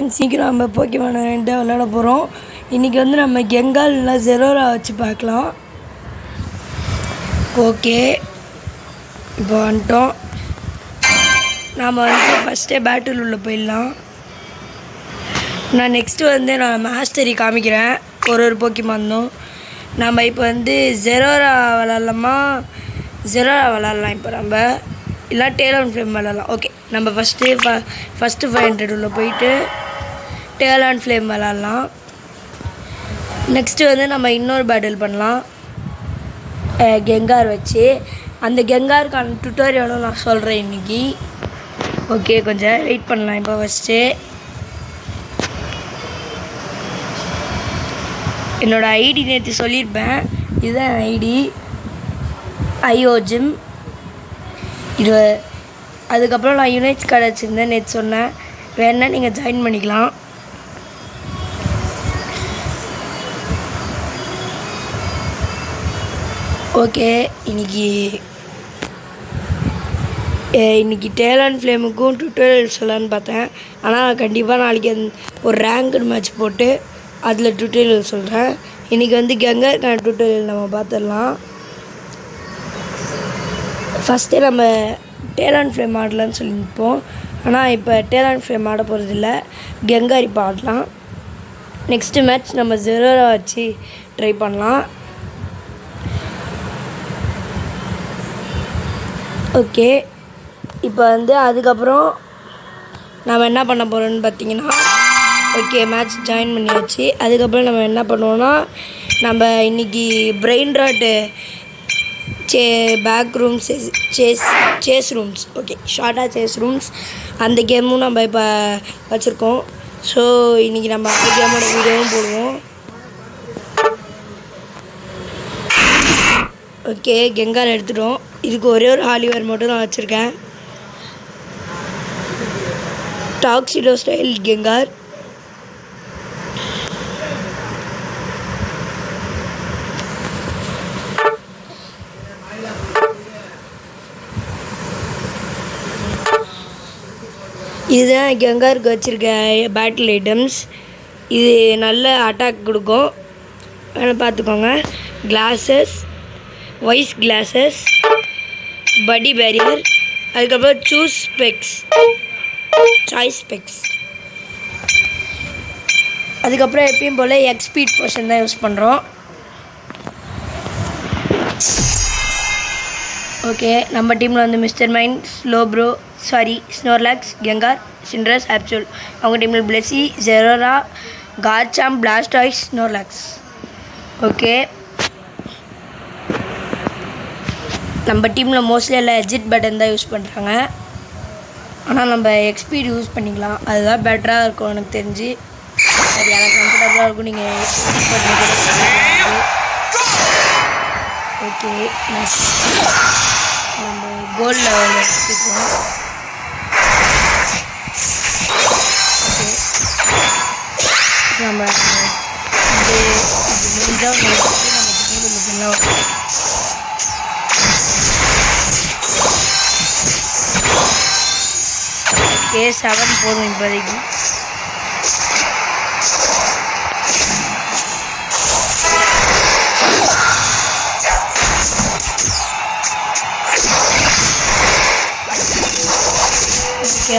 Friends, சீக்கிரம் நம்ம Pokemon ரெண்டு விளையாட போகிறோம். இன்றைக்கி வந்து நம்ம கெங்கால் இல்லை ஜெரோரா வச்சு பார்க்கலாம். ஓகே, இப்போ வந்துட்டோம். நாம் வந்து ஃபஸ்ட்டே பேட்டில் உள்ள போயிடலாம். நான் நெக்ஸ்ட்டு வந்து நான் மாஸ்டரி காமிக்கிறேன் ஒரு போக்கிமானும். நம்ம இப்போ வந்து ஜெரோரா விளாட்லாமா? ஜெரோரா விளாட்லாம். இப்போ நம்ம இல்லை டேலன் ஃப்ளேம் விளாட்லாம். ஓகே, நம்ம ஃபஸ்ட்டு 500 உள்ள போயிட்டு டேலன் ஃப்ளேம் விளாட்லாம். நெக்ஸ்ட்டு வந்து நம்ம இன்னொரு பேட்டில் பண்ணலாம் கெங்கார் வச்சு. அந்த கெங்காருக்கான டுட்டோரியலும் நான் சொல்கிறேன் இன்றைக்கி. ஓகே, கொஞ்சம் வெயிட் பண்ணலாம். இப்போ ஃபஸ்ட்டு என்னோடய ஐடி நேற்று சொல்லியிருப்பேன். இதுதான் ஐடி ஐஓஜிம். இது அதுக்கப்புறம் நான் யுனைட்ஸ் கார்டு வச்சுருந்தேன் நேற்று சொன்னேன். வேணா நீங்கள் ஜாயின் பண்ணிக்கலாம். ஓகே, இன்றைக்கி டேலன் ஃப்ளேமுக்கும் டுட்டோரியல் சொல்லலான்னு பார்த்தேன். ஆனால் கண்டிப்பாக நாளைக்கு ஒரு ரேங்க்டு மேட்ச் போட்டு அதில் டுட்டோரியல் சொல்கிறேன். இன்றைக்கி வந்து கெங்காருக்கான டுட்டோரியல் நம்ம பார்த்துடலாம். ஃபஸ்ட்டே நம்ம டேலன் ஃப்ளேம் ஆடலான்னு சொல்லியிருப்போம். ஆனால் இப்போ டேலன் ஃப்ளேம் ஆட போகிறதில்ல, கெங்கார் இப்போ ஆடலாம். நெக்ஸ்ட்டு மேட்ச் நம்ம ஜெரோரா வச்சு ட்ரை பண்ணலாம். ஓகே, இப்போ வந்து அதுக்கப்புறம் நம்ம என்ன பண்ண போகிறோன்னு பார்த்தீங்கன்னா, ஓகே மேட்ச் ஜாயின் பண்ணியாச்சு. அதுக்கப்புறம் நம்ம என்ன பண்ணுவோன்னா, நம்ம இன்றைக்கி brain rot back rooms chase rooms, okay ஷார்ட்டாக சேஸ் ரூம்ஸ், அந்த கேமும் நம்ம இப்போ வச்சுருக்கோம். ஸோ இன்றைக்கி நம்ம அந்த கேமோட வீடியோவும் போடுவோம். ஓகே, கெங்கார் எடுத்துட்டோம். இதுக்கு ஒரே ஒரு ஹாலிவர் மட்டும் நான் வச்சுருக்கேன். Tuxedo style கெங்கார். இதுதான் கெங்காருக்கு வச்சுருக்க பேட்டில் ஐட்டம்ஸ். இது நல்ல அட்டாக் கொடுக்கும், வேணால் பார்த்துக்கோங்க. கிளாஸஸ், வைஸ் கிளாஸஸ், படி பேரியர், அதுக்கப்புறம் சாய்ஸ் ஸ்பெக்ஸ். அதுக்கப்புறம் எப்பயும் போல் எக்ஸ்பீட் போர்ஷன் தான் யூஸ் பண்ணுறோம். ஓகே, நம்ம டீமில் வந்து மிஸ்டர் மைண்ட், ஸ்னோர்லாக்ஸ், கெங்கார், சிண்ட்ரஸ், ஆப்சூல். அவங்க டீமில் பிளெஸி, ஜெரோரா, கார்சாம், பிளாஸ்டாய்ஸ், ஸ்னோர்லாக்ஸ். ஓகே, நம்ம டீமில் மோஸ்ட்லி எல்லாம் எக்ஸிட் பட்டன் தான் யூஸ் பண்ணுறாங்க. ஆனால் நம்ம எக்ஸ்பீட் யூஸ் பண்ணிக்கலாம், அதுதான் பெட்டராக இருக்கும் எனக்கு தெரிஞ்சு. அது எனக்கு கம்ஃபர்டபுளாக இருக்கும். நீங்கள் எக்ஸ்பீட் பண்ணி ஓகே, நம்ம கோல்ட் லெவலில் எடுத்துக்குவோம். ஓகே, நம்ம இது முடிஞ்சால் நம்ம ஓகே 7 போதும் இப்போதைக்கு. ஓகே,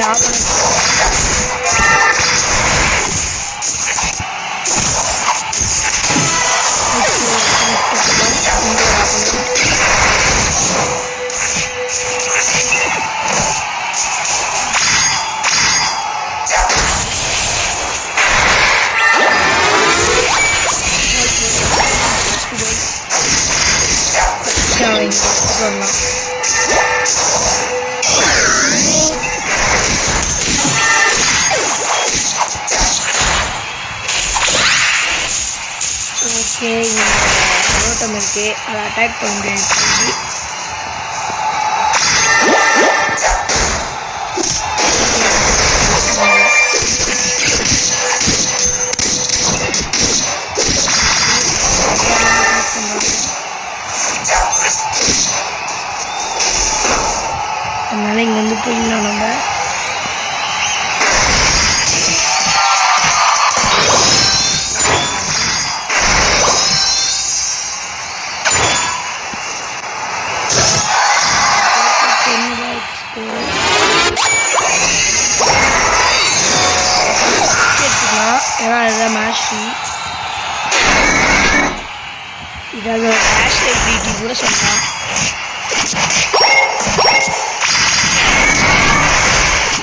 ஓகே, ஓட்டம் இருக்குது, அதை அட்டாக் பண்ண முடியாது. அதனால் இங்கே வந்து போயிடலாம் நம்ம. ஏன்னா அதுதான் மாஸ்டரி. இதாவது மேஷ் எபிலிட்டி கூட சொல்லலாம்.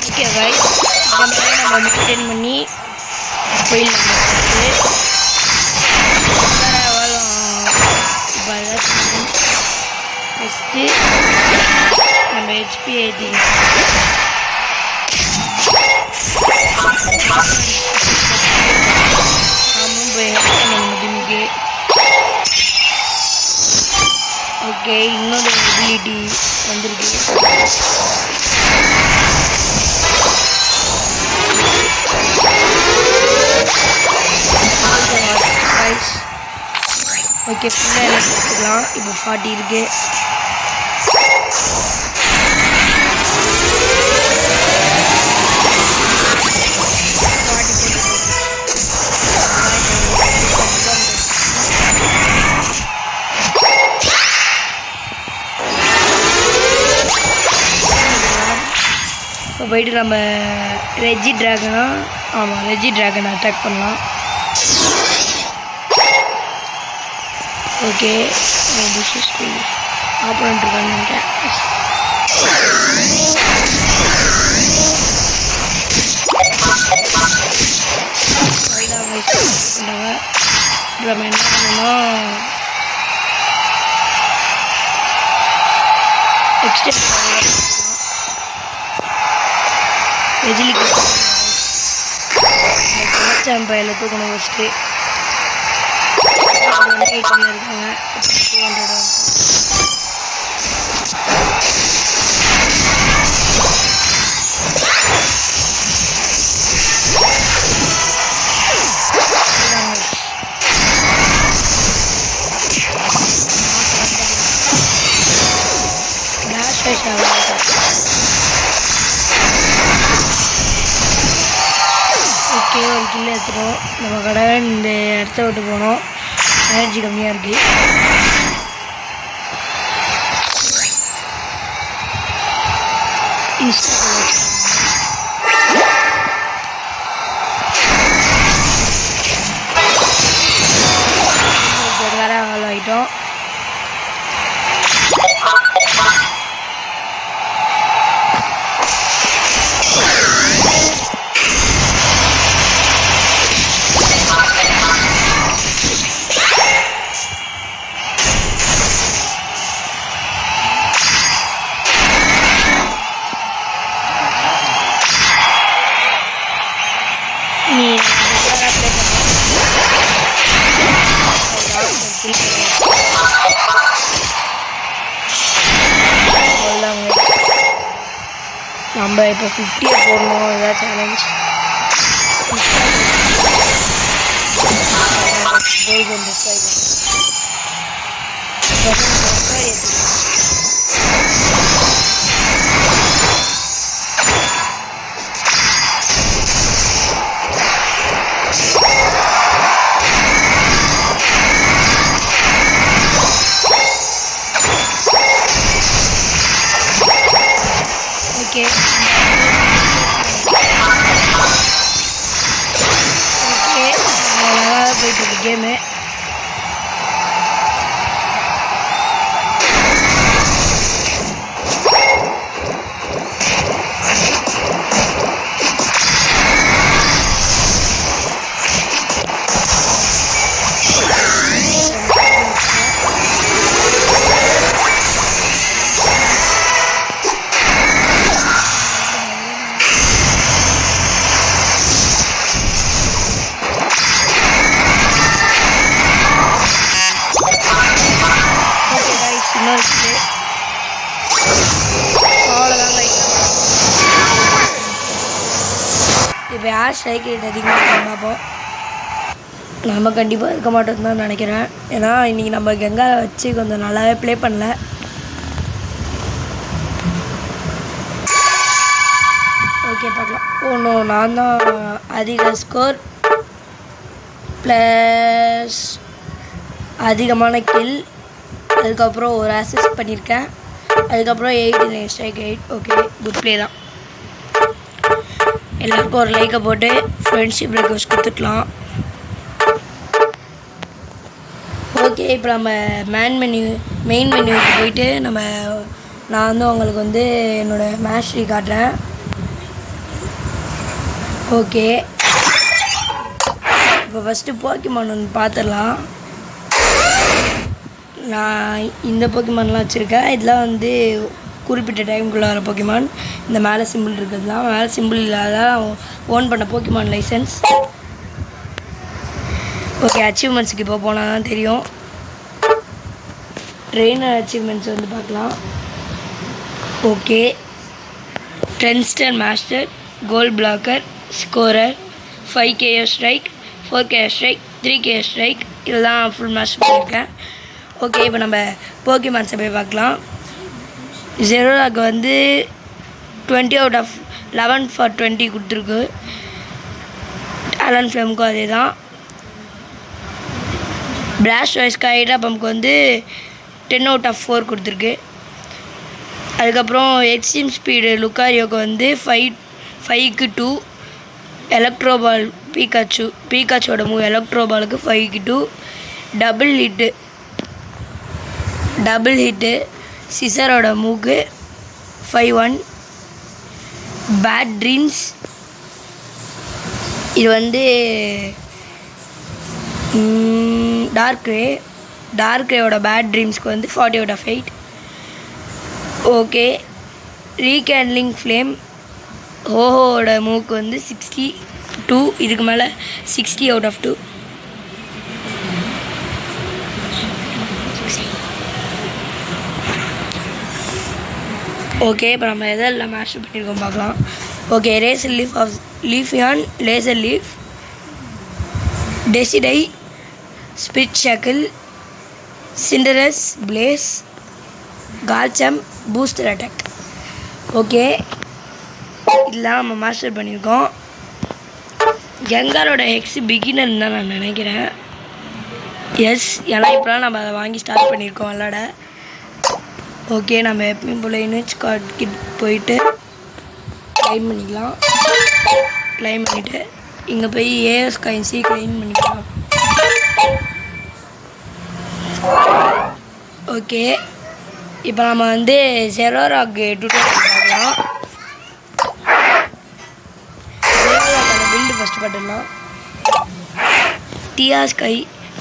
ஓகே கைஸ், இந்த மாதிரி நம்ம மெயின்டைன் பண்ணி போயிடலாம். ஃபஸ்ட்டு நம்ம ஹெச்பி ஏற்றிக்கலாம். நாமும் போய் முடிமுக்கு. ஓகே, இன்னொரு எபிலிட்டி வந்திருக்கு. ஓகே, ஃபுல்லாக எல்லாம் எடுத்துக்கலாம். இப்போ 40 இருக்கு. இப்போ போயிட்டு நம்ம ரெஜி ட்ராகனா, ஆமாம் ரெஜி ட்ராகனை அட்டாக் பண்ணலாம். ஓகே, ஆப்போனன்ட் இருக்கான்னு நினைக்கிறேன். நம்ம என்ன பண்ணணும், எக்ஸ்டெண்ட் வெஜிலிக்கு சாம்பையில் தூக்கணும். ஃபஸ்ட்டு 180 இருக்காங்க. 200 ஓகே, ஒரு கில்லு எடுத்துட்டோம். நம்ம கடை இந்த இடத்த விட்டு போனோம். எனர்ஜி கம்மியாக இருக்குது. வேற ஆள் ஆகிட்டோம். நம்ம இப்போ 50 போடணும். இதுதான் சேலஞ்ச். ஓகே, நல்லா போயிட்டுருக்கு கேமு. இப்போ யார் ஸ்ட்ரைக் ரேட் அதிகமாக பார்ப்போம். நம்ம கண்டிப்பாக இருக்க மாட்டோம்னு தான் நினைக்கிறேன். ஏன்னா இன்றைக்கி நம்ம கங்கா வச்சு கொஞ்சம் நல்லாவே ப்ளே பண்ணல. ஓகே, பார்க்கலாம். ஒன்றும் நான் தான் அதிக ஸ்கோர் ப்ளஸ் அதிகமான கில், அதுக்கப்புறம் ஒரு அசிஸ்ட் பண்ணியிருக்கேன், அதுக்கப்புறம் 89 ஸ்ட்ரைக் 8. ஓகே, குட் ப்ளே தான். எல்லாருக்கும் ஒரு லைக்கை போட்டு ஃப்ரெண்ட்ஷிப் ரெக்வஸ்ட் கொடுத்துக்கலாம். ஓகே, இப்போ நம்ம மெயின் மெனுவுக்கு போயிட்டு நான் வந்து உங்களுக்கு வந்து என்னோடய மேஸ்ட்ரி காட்டுறேன். ஓகே, இப்போ ஃபஸ்ட்டு போக்கிமான் ஒன்று பார்த்துடலாம். நான் இந்த போக்கிமான்லாம் வச்சுருக்கேன். இதெல்லாம் வந்து குறிப்பிட்ட டைமுக்குள்ளே வர போக்கிமான். இந்த மேலே சிம்பிள் இருக்கிறதுலாம் மேலே சிம்பிள் இல்லாத ஓன் பண்ண போக்கிமான் லைசன்ஸ். ஓகே, அச்சீவ்மெண்ட்ஸுக்கு இப்போ போனால் தான் தெரியும். ட்ரெயினர் அச்சீவ்மெண்ட்ஸ் வந்து பார்க்கலாம். Okay, 10 star master, goal blocker, scorer, 5 KO strike, 4 KO strike, 3 KO strike, இதெல்லாம் ஃபுல் மாஸ்டர் பண்ணியிருக்கேன். ஓகே, இப்போ நம்ம போக்கிமான்ஸை போய் பார்க்கலாம். ஜெரோராக்கு வந்து 20 out of 11 for 20 கொடுத்துருக்கு. டாலன் ஃப்ளேமுக்கும் அதே தான். பிளாஸ்ட்வைஸ் ஹைட்ராபம்க்கு வந்து 10 out of 4 கொடுத்துருக்கு. அதுக்கப்புறம் எக்ஸ்ட்ரீம் ஸ்பீடு லுக்காரியோக்கு வந்து 5க்கு 2. எலக்ட்ரோபால் பீகாச்சோட மூவ் எலக்ட்ரோபாலுக்கு 5க்கு 2. டபுள் ஹிட்டு சிசரோட மூவுக்கு 5-1. பேட் ட்ரீம்ஸ் இது வந்து டார்க் ரேயோட பேட் ட்ரீம்ஸ்க்கு வந்து 40 out of 8. ஓகே, ரீகேண்ட்லிங் ஃப்ளேம் ஹோஹோட மூவுக்கு வந்து 62. இதுக்கு மேலே 60 out of 2. ஓகே, இப்போ நம்ம எதெல்லாம் மாஸ்டர் பண்ணியிருக்கோம் பார்க்கலாம். Okay, razor leaf of Leafeon, laser leaf, Decidueye, spirit shackle, Cinderace, blaze, கால்சம், பூஸ்டர் அட்டாக். ஓகே, இதெல்லாம் நம்ம மாஸ்டர் பண்ணியிருக்கோம். கங்காரோட ஹெக்ஸ் பிகினர் தான் நான் நினைக்கிறேன். எஸ், ஏன்னா இப்போலாம் நம்ம அதை வாங்கி ஸ்டார்ட் பண்ணியிருக்கோம் விளாட. ஓகே, நம்ம எப்பயும் போல் இமேஜ் கார்ட் கிட் போயிட்டு கிளைம் பண்ணிக்கலாம். கிளைம் பண்ணிவிட்டு இங்கே போய் ஏஎஸ் காயின்ஸி கிளைம் பண்ணிக்கலாம். ஓகே, இப்போ நம்ம வந்து ஜெரோராக்கு டுட்டோரியல் பார்க்கலாம். ஜெரோராக்கோட பில்டு ஃபஸ்ட்டு பார்த்துடலாம். டிஆ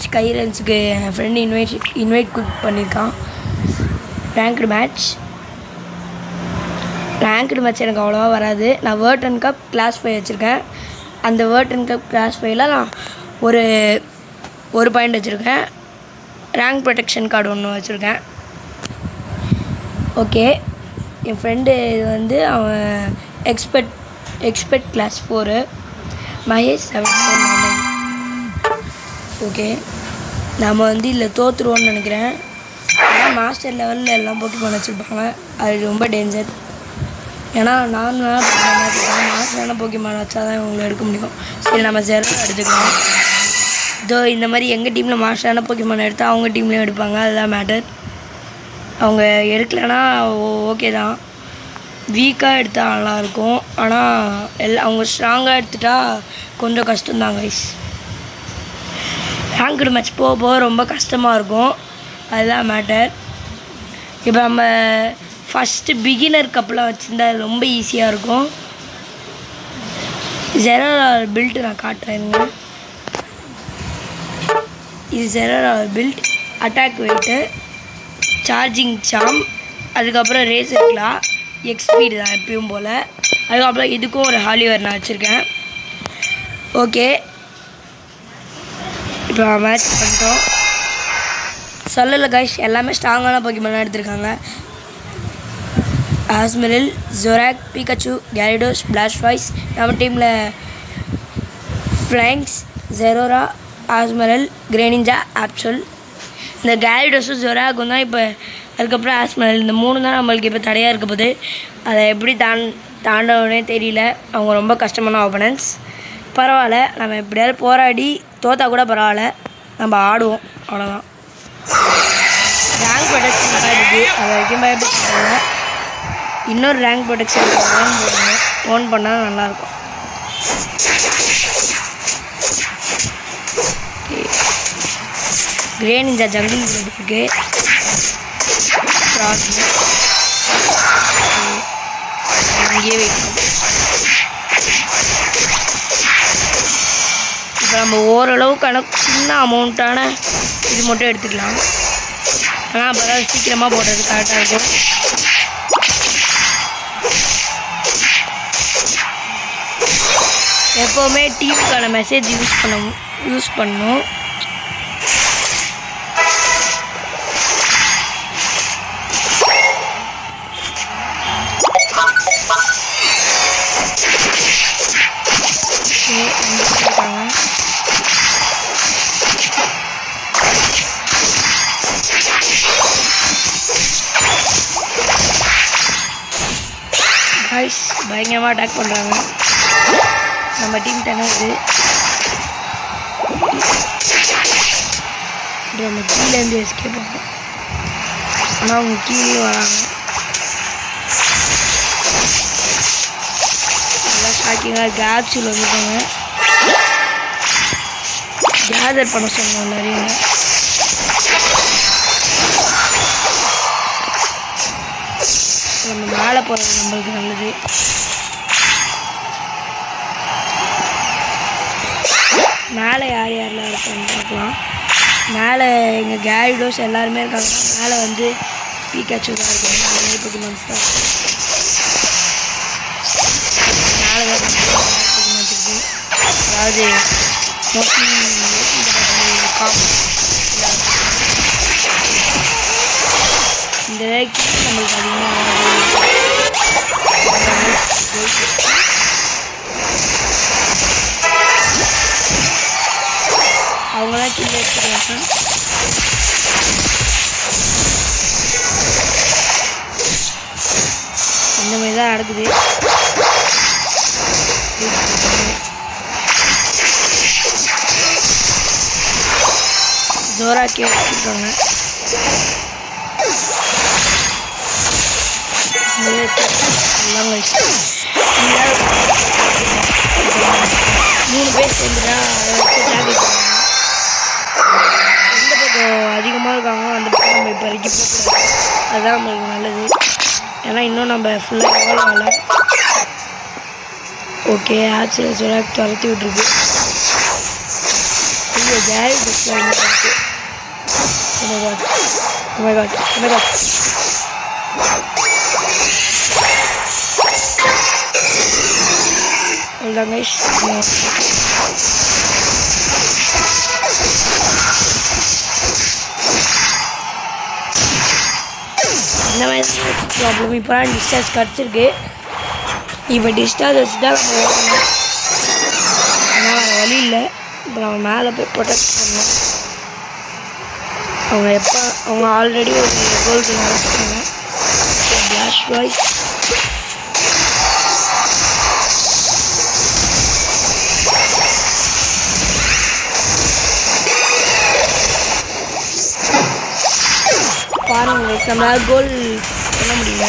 ஸ்கைரன்ஸுக்கு என் ஃப்ரெண்டு இன்வைட் பண்ணியிருக்கான். ரேங்க்டு மேட்ச் எனக்கு அவ்வளோவா வராது. நான் வேர்ல்ட் அண்ட் கப் கிளாஸ் 5 வச்சுருக்கேன். அந்த வேர்ல்ட் அண்ட் கப் கிளாஸ் 5ல் நான் ஒரு பாயிண்ட் வச்சுருக்கேன். ரேங்க் ப்ரொடெக்ஷன் கார்டு ஒன்று வச்சுருக்கேன். ஓகே, என் ஃப்ரெண்டு இது வந்து அவன் எக்ஸ்பெர்ட் கிளாஸ் 4, மகேஷ் 749. ஓகே, நம்ம வந்து இல்லை தோற்றுருவோன்னு நினைக்கிறேன். ஆனால் மாஸ்டர் லெவலில் எல்லாம் போக்கிமான் வச்சுருப்பாங்க. அது ரொம்ப டேஞ்சர். ஏன்னா நான் மாஸ்டரான போக்கிமான் வச்சா தான் இவங்களை எடுக்க முடியும். சரி, நம்ம ஜெரோ எடுத்துக்கலாம். இதோ இந்த மாதிரி எங்கள் டீமில் மாஸ்டரான போக்கிமான் எடுத்தால் அவங்க டீம்லேயும் எடுப்பாங்க. அதுதான் மேட்டர். அவங்க எடுக்கலைன்னா ஓகே தான். வீக்காக எடுத்தால் நல்லாயிருக்கும். ஆனால் அவங்க ஸ்ட்ராங்காக எடுத்துட்டா கொஞ்சம் கஷ்டம்தான் கைஸ். ரேங்க்டு மேட்ச் போக ரொம்ப கஷ்டமாக இருக்கும். அதுதான் மேட்டர். இப்போ நம்ம ஃபஸ்ட்டு பிகினர் கப்லாம் வச்சுருந்தா அது ரொம்ப ஈஸியாக இருக்கும். ஜெரோரா பில்ட் நான் காட்டுறேங்க. இது ஜெரோரா பில்ட். அட்டாக் வெயிட்டு, சார்ஜிங் சாம், அதுக்கப்புறம் ரேசர் கிளா, எக்ஸ்பீடு தான் எப்பயும் போல். அதுக்கப்புறம் இதுக்கும் ஒரு ஹாலிவர் நான் வச்சுருக்கேன். ஓகே, இப்போ மேட்ச் பண்ணிட்டோம். சொல்லலை கைஸ், எல்லாமே ஸ்ட்ராங்கான போக்கிமான் எடுத்திருக்காங்க. ஆஸ்மெரில், ஜொராக், பிகாச்சு, கேரிடோஸ், பிளாஸ்ட்வைஸ். நம்ம டீமில் ஃப்ளாங்க்ஸ், ஜெரோரா, ஆஸ்மெரல், கிரேனிஞ்சா, ஆப்சல். இந்த கேரிடோஸும் ஜொராக்கும் தான் இப்போ. அதுக்கப்புறம் ஆஸ்மெரல். இந்த 3 தான் நம்மளுக்கு இப்போ தடையாக இருக்க போகுது. அதை எப்படி தாண்டவனே தெரியல. அவங்க ரொம்ப கஷ்டமான ஆப்பனன்ஸ். பரவாயில்ல, நம்ம எப்படியாவது போராடி தோற்றா கூட பரவாயில்ல, நம்ம ஆடுவோம், அவ்வளோதான். ரேங்க் ப்ரொடெக்ஷன் இருக்குது, அது வரைக்கும் பயப்படுறாங்க. இன்னொரு ரேங்க் ப்ரொடெக்ஷன் ஓன் பண்ணால் நல்லாயிருக்கும். கிரேன் இந்த ஜங்கிள் இருக்கு. அங்கேயே வைக்கணும். இப்போ நம்ம ஓரளவுக்கான சின்ன அமௌண்ட்டான இது மட்டும் எடுத்துக்கலாம். ஆனால் அப்போ தான் சீக்கிரமாக போடுறது கரெக்டாக இருக்கும். எப்போவுமே டீமுக்கான மெசேஜ் யூஸ் பண்ணணும். கைஸ் பயங்கரமாக அட்டாக் பண்ணுறாங்க. நம்ம டீம் தானே இது. நம்ம கீழேருந்து எஸ்கேப் ஆகும். ஆனால் அவங்க கீழே வராங்க. நல்லா ஷாக்கிங்காக கேப்ஸில் வந்துருக்காங்க. கேதர் பண்ண சொன்னோம் நிறைய. நம்ம மேலே போகிறது நம்மளுக்கு நல்லது. மேலே யார் யாரெல்லாம் இருக்கான்னு பார்க்கலாம். மேலே எங்கள் கேரிடோஸ் எல்லாருமே இருக்காங்க. மேலே வந்து பீக்காச்சு தான் இருக்காங்க. அந்த மாதிரி பொக்கிமான்ஸ் தான் இருக்கு. மேலே தான் பொக்கிமான்ஸ் இருக்குது. அதாவது மோஸ்ட்லி இந்த வேலைக்கு நம்மளுக்கு அதிகமாக அவங்களாம் கீழே எடுத்துக்கிறாங்க. இந்த மாதிரி தான் நடக்குது. ஜோராக்கி எடுத்துருக்காங்க. மூணு பேர் சேர்ந்துட்டா அதை வச்சு எந்த பக்கம் அதிகமாக இருக்காங்களோ அந்த பக்கம் நம்ம இப்போ வரைக்கும் போகக்கூடாது. அதுதான் நம்மளுக்கு நல்லது. ஏன்னா இன்னும் நம்ம ஃபுல்லாக எவ்வளோ ஆகலை. ஓகே ஆக்சுவலாக சொல்ல துரத்தி விட்ருக்கு. இல்லை கேரி பஸ்ஸில் என்ன இருக்குது. அவ்வளோதாங்க. இந்த மாதிரி ப்ராப்ளம் இப்போ தான் டிஸ்சார்ஜ் கிடச்சிருக்கு. இப்போ டிஸ்சார்ஜ் வச்சு தான் நம்ம ஓடணும். ஆனால் வேறு வழி இல்லை. இப்போ நம்ம மேலே போய் ப்ரொடெக்ட் பண்ணணும். அவங்க ஆல்ரெடி ஒரு கோல்டு நடத்துறாங்க. பிளாஷ் வாய்ஸ் பாருங்க. நம்மளால் கோல் பண்ண முடியல.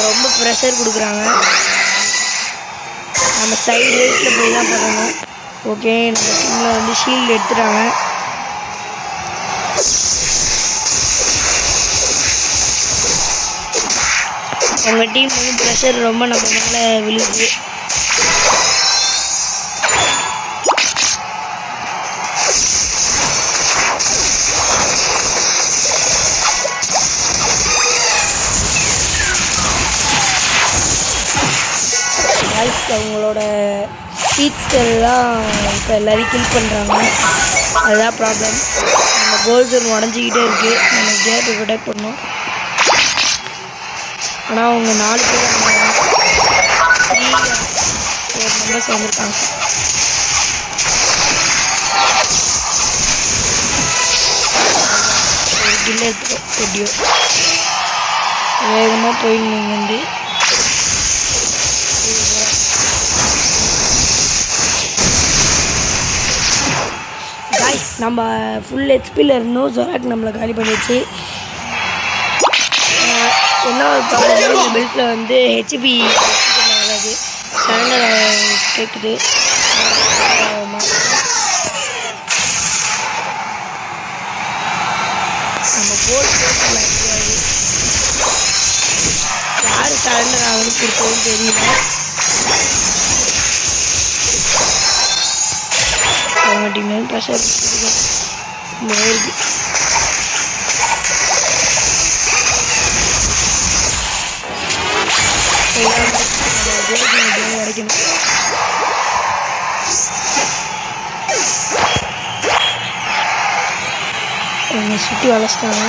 ரொம்ப ப்ரெஷர் கொடுக்குறாங்க. நம்ம சைடு ரேஸில் போய் தான் பண்ணணும். ஓகே நம்ம டீமில் வந்து ஷீல்டு எடுத்துட்டாங்க. அவங்க டீம் வந்து ப்ரெஷர் ரொம்ப நம்ம மேலே விழுது. அவங்களோட ஸ்பீட்ஸ்டெல்லாம் இப்போ எல்லோரையும் கில் பண்ணுறாங்க. அதுதான் ப்ராப்ளம். நம்ம கோல் ஜோன் உடஞ்சிக்கிட்டே இருக்குது. நம்ம எப்படியா போய் ப்ரொடெக்ட் பண்ணோம். ஆனால் அவங்க 4 பேர் 3 மெம்பர்ஸ் வந்திருக்காங்க. ஒரு கில் எடுத்துட்டோம். எப்படியோ வேகமாக போயிருந்தீங்க வந்து நம்ம ஃபுல் ஹெச்பியில் இருந்தோம். ஜொராக் நம்மளை காலி பண்ணிடுச்சு. என்ன ஒரு ப்ராப்ளம், இந்த பெல்ட்டில் வந்து ஹெச்பி ஆகாது. சரண்டர் கேட்குது. நம்ம கோல் போட்டுலாம் யார் சரண்டர் ஆகுன்னு கொடுத்ததுன்னு தெரியல. அவங்க டீம் ப்ரெஷர் போயிருக்கு. உடைக்கணும். என்னை சுற்றி வளர்ச்சிட்டாங்க.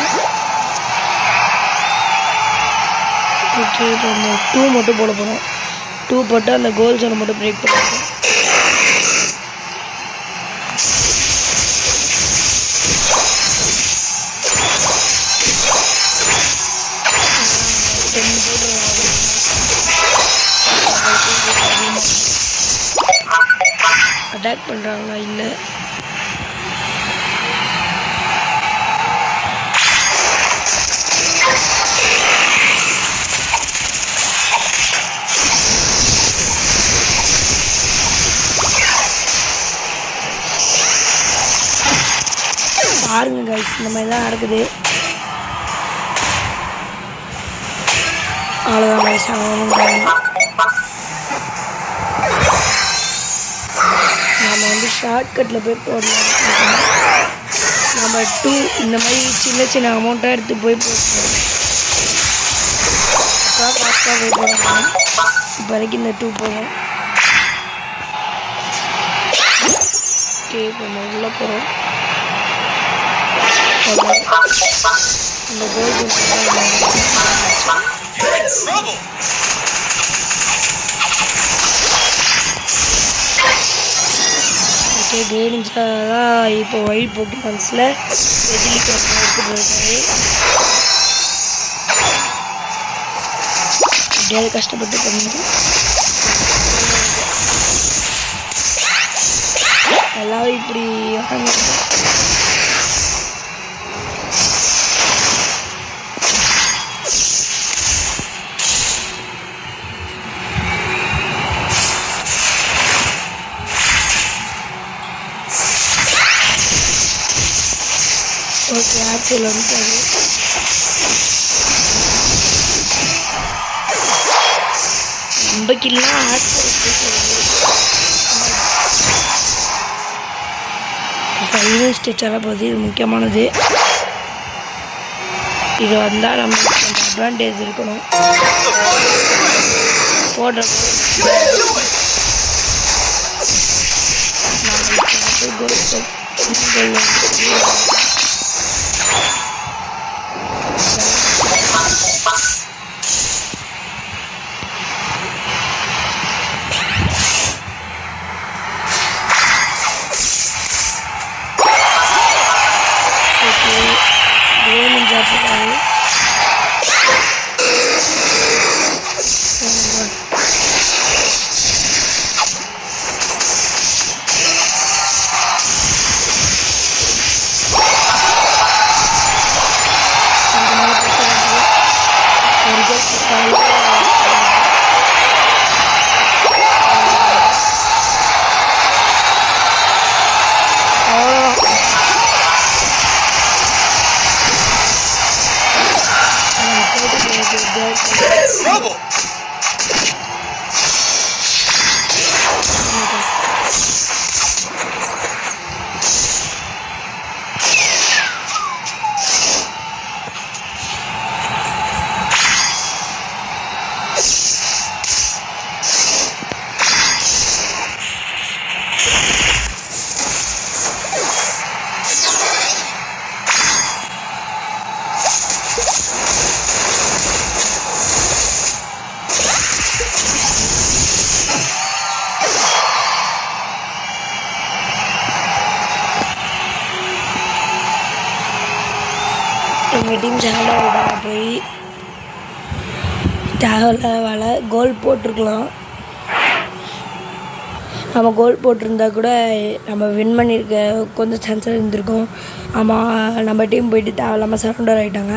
ஓகே, இப்போ நம்ம 2 மட்டும் போட போகிறோம். 2 போட்டு அந்த கோல் ஜோனை மட்டும் பிரேக் பண்ணுவோம். அட்டாக் பண்ணுறாங்களா? இல்லை, பாருங்க கைஸ், இந்த மாதிரி தான் நடக்குது. அவ்வளோதான் கைஸ், நம்ம வந்து ஷார்ட்கட்டில் போய் போடலாம். நம்ம 2 இந்த மாதிரி சின்ன சின்ன அமௌண்ட்டாக எடுத்து போய் போட்டுருவோம். ஃபாஸ்ட்டாக போய் போடணும். இப்போ வரைக்கும் இந்த 2 போகும். ஓகே, இப்போ நம்ம உள்ளே போகிறோம். இந்த கோல் ஓகே, கேனிஞ்சா தான் இப்போ வைல்ட் போக்கிமான்ஸில் வெஜிலிக்கு எடுத்துகிட்டு இருக்காரு. எப்படியாவது கஷ்டப்பட்டு பண்ணுங்க. எல்லாரும் இப்படி ஓகே, ஆக்சுவல் வந்துட்டாரு. ரொம்ப கில்லாம் ஆக்சுவல் ஃபைனல் ஸ்டேஜெல்லாம் போகுது. இது முக்கியமானது. இது வந்தால் நம்மளுக்கு கொஞ்சம் அட்வான்டேஜ் இருக்கணும். போடுற trouble. எங்கள் டீம் சேனலில் விடாம போய் தேவையில்ல கோல் போட்டிருக்கலாம். நம்ம கோல் போட்டிருந்தா கூட நம்ம வின் பண்ணியிருக்க கொஞ்சம் சான்ஸ் இருந்திருக்கும். ஆமாம், நம்ம டீம் போயிட்டு தேவையில்லாமல் சரண்டர் ஆகிட்டாங்க.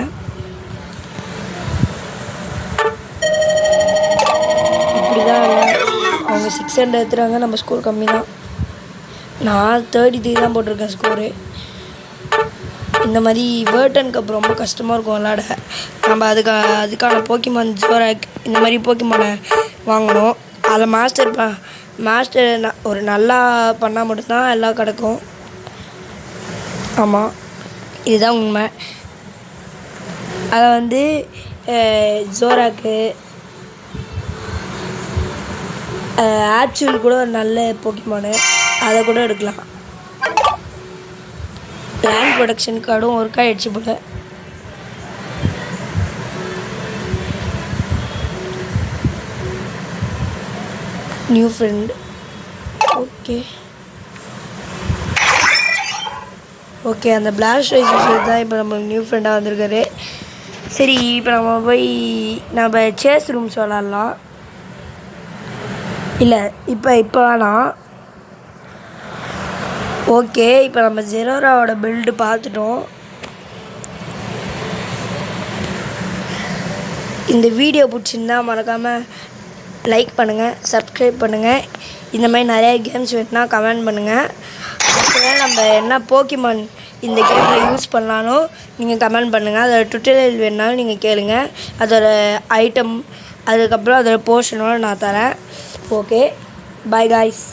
இப்படி தான் அவங்க 600 எடுத்துகிறாங்க. நம்ம ஸ்கோர் கம்மி தான். நான் 33 தான் போட்டிருக்கேன் ஸ்கோரு. இந்த மாதிரி வேர்டன் கப் ரொம்ப கஷ்டமாக இருக்கும் விளாட. நம்ம அதுக்கான போக்கிமான் ஜோராக் இந்த மாதிரி போக்கிமானை வாங்கணும். அதில் மாஸ்டர் ஒரு நல்லா பண்ணால் மட்டும்தான் எல்லாம் கிடக்கும். ஆமாம், இதுதான் உண்மை. அதை ஜோராக்கு ஆப்சூல் கூட ஒரு நல்ல போக்கிமானு, அதை கூட எடுக்கலாம். லேண்ட் ப்ரொடக்ஷன் கார்டும் ஒர்க் ஆகிடுச்சு போல. New friend. ஓகே அந்த பிளாஸ்ட் ரைஸ் தான் இப்போ நம்மளுக்கு நியூ ஃப்ரெண்டாக வந்திருக்காரு. சரி, இப்போ நம்ம சேஸ் ரூம்ஸ் விளாட்லாம். இல்லை இப்போ வேணாம். ஓகே, இப்போ நம்ம ஜெரோராவோட பில்டு பார்த்துட்டோம். இந்த வீடியோ பிடிச்சிருந்தா மறக்காமல் லைக் பண்ணுங்கள், சப்ஸ்கிரைப் பண்ணுங்கள். இந்த மாதிரி நிறைய கேம்ஸ் வேணுன்னா கமெண்ட் பண்ணுங்கள். அப்புறம் நம்ம என்ன போக்கிமான் இந்த கேமில் யூஸ் பண்ணாலும் நீங்கள் கமெண்ட் பண்ணுங்கள். அதோட டுட்டோரியல் வேணுனாலும் நீங்கள் கேளுங்க. அதோட ஐட்டம் அதுக்கப்புறம் அதோட போர்ஷனோடு நான் தரேன். Okay, by guys.